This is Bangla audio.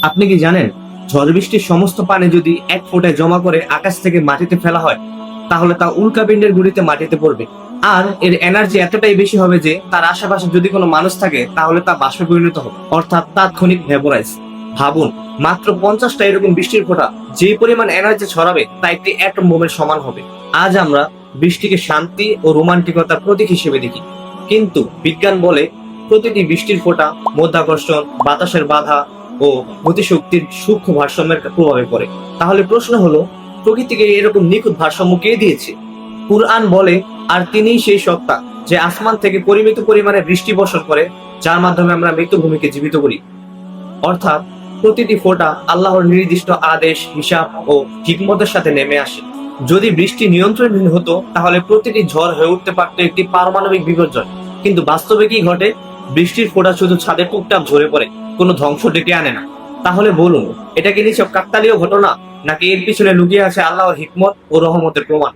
আপনি কি জানেন, ঝড় বৃষ্টির সমস্ত পানি যদি এক ফোঁটায় জমা করে আকাশ থেকে মাটিতে ফেলা হয়, তাহলে তা উল্কাপিন্ডের গুলিতে মাটিতে পড়বে। আর এর এনার্জি এতটাই বেশি হবে যে তার আশেপাশে যদি কোনো মানুষ থাকে তাহলে তা বাষ্পে পরিণত হবে, অর্থাৎ তাৎক্ষণিক ভেপোরাইজ। ভাবুন, মাত্র 50টা এরকম বৃষ্টির ফোঁটা যে পরিমাণ এনার্জি ছড়াবে তা একটি অ্যাটম বোমের সমান হবে। আজ আমরা বৃষ্টিকে শান্তি ও রোমান্টিকতার প্রতীক হিসেবে দেখি, কিন্তু বিজ্ঞান বলে প্রতিটি বৃষ্টির ফোঁটা মধ্যাকর্ষণ, বাতাসের বাধা ও গতিশক্তির সূক্ষ্ম ভারসাম্যের প্রভাবে পড়ে। তাহলে প্রশ্ন হলো, প্রকৃতিকে এরকম নিখুঁত ভারসাম্য কে দিয়েছে? কুরআন বলে, আর তিনিই সেই সত্তা যে আসমান থেকে পরিমিত পরিমাণে বৃষ্টি বর্ষণ করে, যার মাধ্যমে আমরা মৃত ভূমিকে জীবিত করি। অর্থাৎ প্রতিটি ফোঁটা আল্লাহর নির্দিষ্ট আদেশ, হিসাব ও হিকমতের সাথে নেমে আসে। যদি বৃষ্টি নিয়ন্ত্রণহীন হতো তাহলে প্রতিটি ঝড় হয়ে উঠতে পারত একটি পারমাণবিক বিপর্যয়। কিন্তু বাস্তবে কি ঘটে? বৃষ্টির ফোঁটা শুধু ছাদে টুকটাক ঝরে পড়ে, কোনো ধ্বংস ডেকে আনে না। তাহলে বলুন, এটা কি নিছক কাকতালীয় ঘটনা, নাকি এর পিছনে লুকিয়ে আছে আল্লাহর হিকমত ও রহমতের প্রমাণ?